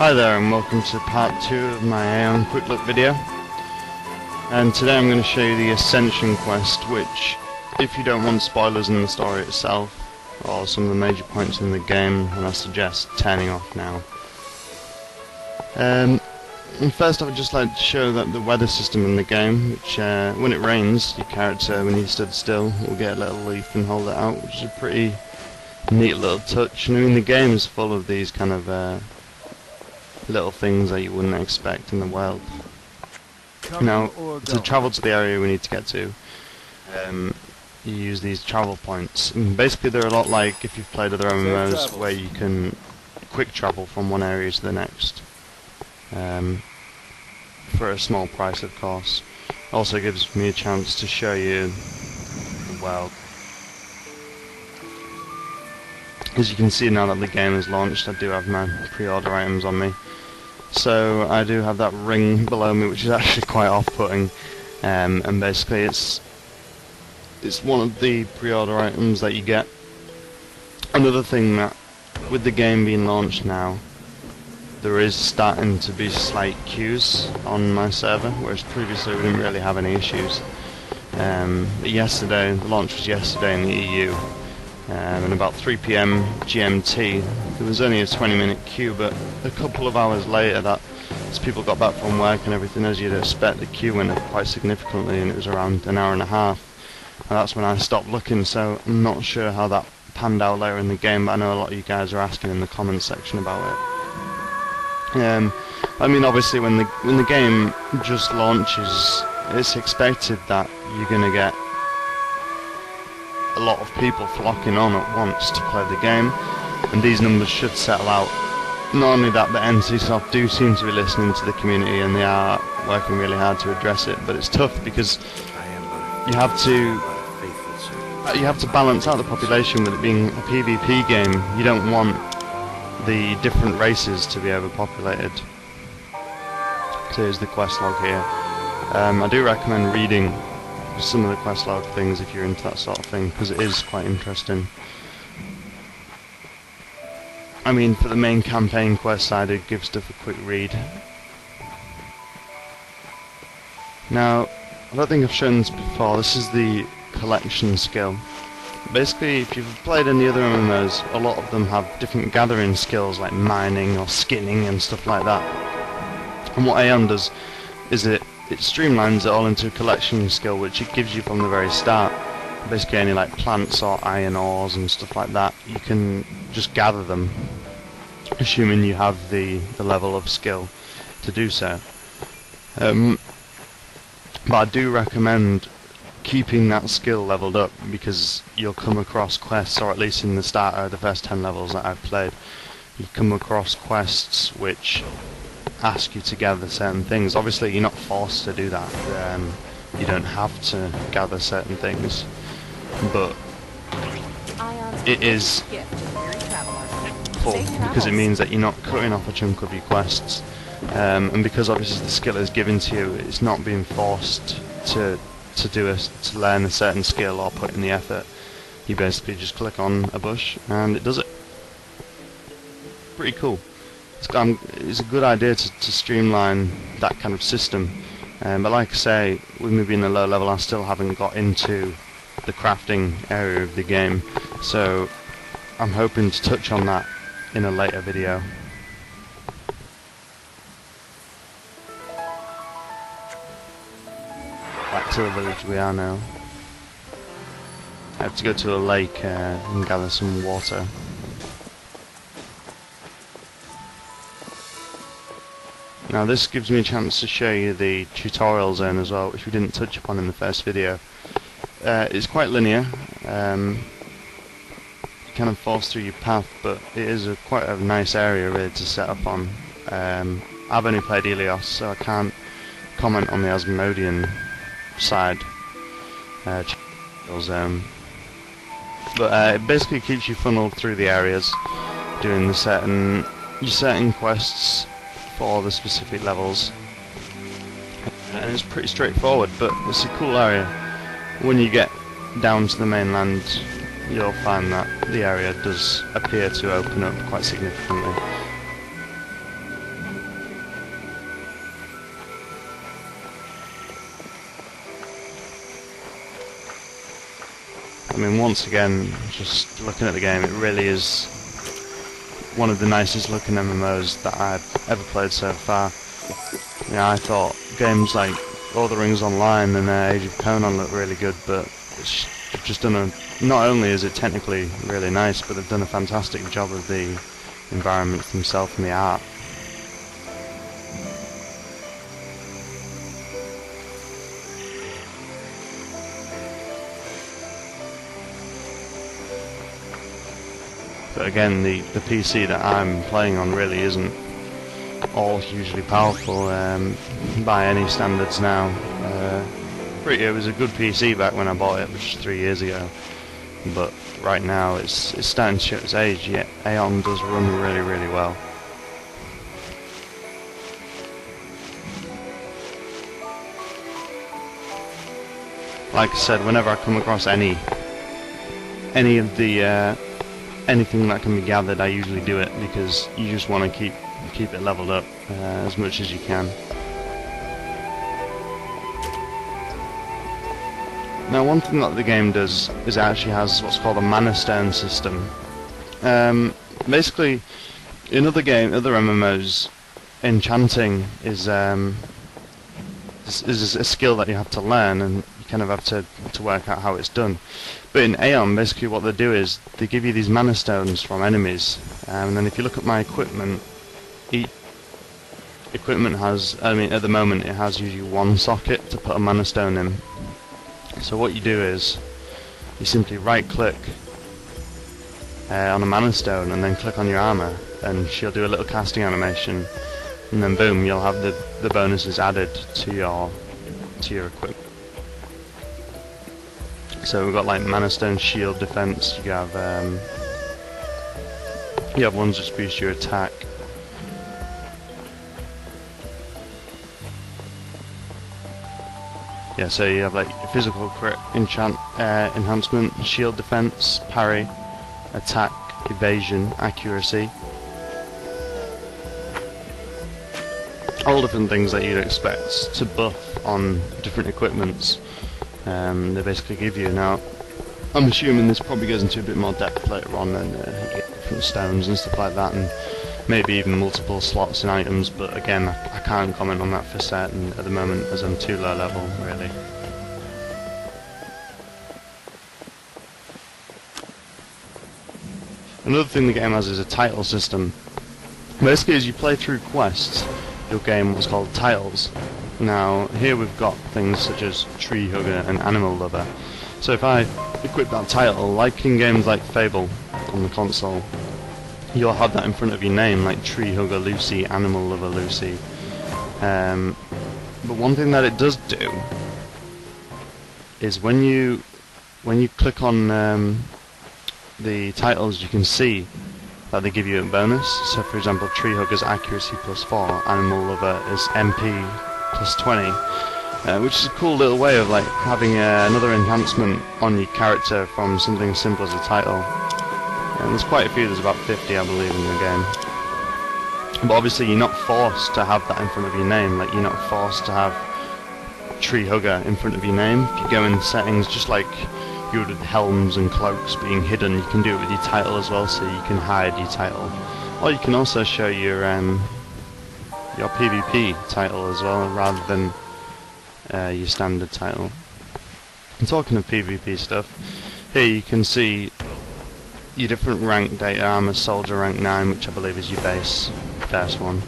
Hi there and welcome to part 2 of my Aion Quick Look video. And today I'm going to show you the Ascension quest, which, if you don't want spoilers in the story itself, or some of the major points in the game, then I suggest turning off now. And first I would just like to show that the weather system in the game, which when it rains, your character, when you stood still, will get a little leaf and hold it out, which is a pretty neat little touch. And I mean, the game is full of these kind of little things that you wouldn't expect in the world. Now, to travel to the area we need to get to, you use these travel points. And basically they're a lot like if you've played other MMOs where you can quick travel from one area to the next. For a small price, of course. Also gives me a chance to show you the world. As you can see now that the game is launched, I do have my pre-order items on me. So I do have that ring below me, which is actually quite off-putting, and basically it's one of the pre-order items that you get. Another thing that, with the game being launched now, there is starting to be slight queues on my server, whereas previously we didn't really have any issues. But yesterday, the launch was yesterday in the EU, and about 3 PM GMT, there was only a 20-minute queue, but a couple of hours later, as people got back from work and everything, as you'd expect, the queue went up quite significantly, and it was around an hour and a half. And that's when I stopped looking, so I'm not sure how that panned out later in the game, but I know a lot of you guys are asking in the comments section about it. I mean, obviously when the game just launches, it's expected that you're going to get a lot of people flocking on at once to play the game, and these numbers should settle out. Not only that, but NCSoft do seem to be listening to the community and they are working really hard to address it, but it's tough because you have to balance out the population. With it being a PvP game, you don't want the different races to be overpopulated. So here's the quest log here. I do recommend reading some of the quest log things if you're into that sort of thing, because it is quite interesting. I mean, for the main campaign quests, I did give stuff a quick read. Now, I don't think I've shown this before. This is the collection skill. Basically, if you've played any other MMOs, a lot of them have different gathering skills like mining or skinning and stuff like that. And what Aion does is it streamlines it all into a collection skill, which it gives you from the very start. Basically any like plants or iron ores and stuff like that, you can just gather them, assuming you have the level of skill to do so. But I do recommend keeping that skill leveled up, because you'll come across quests, or at least in the starter, the first 10 levels that I've played, you come across quests which ask you to gather certain things. Obviously you're not forced to do that, you don't have to gather certain things, but it is full, because it means that you're not cutting off a chunk of your quests, and because obviously the skill is given to you, it's not being forced to learn a certain skill or put in the effort. You basically just click on a bush and it does it. Pretty cool. It's a good idea to streamline that kind of system, but like I say, with me being a low level, I still haven't got into the crafting area of the game, so I'm hoping to touch on that in a later video. Back to the village we are now. I have to go to a lake and gather some water. Now this gives me a chance to show you the tutorial zone as well, which we didn't touch upon in the first video. It's quite linear, you kind of force through your path, but it is quite a nice area really to set up on. I've only played Helios, so I can't comment on the Asmodean side zone. But it basically keeps you funneled through the areas, doing your certain quests for the specific levels, and it's pretty straightforward, but it's a cool area. When you get down to the mainland, you'll find that the area does appear to open up quite significantly. mean, once again, just looking at the game, it really is one of the nicest looking MMOs that I've ever played so far. Yeah, I thought games like Lord of the Rings Online and Age of Conan look really good, but they've just done a... Not only is it technically really nice, but they've done a fantastic job of the environments themselves and the art. But again, the PC that I'm playing on really isn't all hugely powerful by any standards now. It was a good PC back when I bought it, which was 3 years ago. But right now it's starting to show its age, yet Aion does run really, really well. Like I said, whenever I come across any of the anything that can be gathered, I usually do it because you just want to keep it leveled up as much as you can. Now, one thing that the game does is it actually has what's called a mana stone system. Basically, in other MMOs, enchanting is a skill that you have to learn, and you kind of have to work out how it's done. But in Aion, basically what they do is they give you these mana stones from enemies, and then if you look at my equipment, each equipment has, I mean, at the moment it has usually one socket to put a mana stone in. So what you do is you simply right click on a mana stone and then click on your armor, and she'll do a little casting animation, and then boom, you'll have the bonuses added to your equipment. So we've got like mana stone shield defense. You have ones that boost your attack. Yeah, so you have like physical crit, enhancement, shield defense, parry, attack, evasion, accuracy. All different things that you'd expect to buff on different equipments. They basically give you. Now, I'm assuming this probably goes into a bit more depth later on, and you get different stones and stuff like that, and maybe even multiple slots in items, but again, I can't comment on that for certain at the moment as I'm too low level, really. Another thing the game has is a title system. Basically, as you play through quests, you'll gain what's called titles. Now, here we've got things such as Tree Hugger and Animal Lover. So if I equip that title, like in games like Fable on the console, you'll have that in front of your name, like Tree Hugger Lucee, Animal Lover Lucee. But one thing that it does do is when you click on the titles, you can see that they give you a bonus. So for example, Tree Hugger's accuracy +4, Animal Lover is MP +20, which is a cool little way of like having another enhancement on your character from something as simple as a title. And there's quite a few, there's about 50 I believe in the game. But obviously you're not forced to have that in front of your name, like you're not forced to have Tree Hugger in front of your name. If you go in settings, just like you would with helms and cloaks being hidden, you can do it with your title as well, so you can hide your title. Or you can also show your PvP title as well, rather than your standard title. And talking of PvP stuff, here you can see your different rank data. I'm a soldier rank 9, which I believe is your base, first one.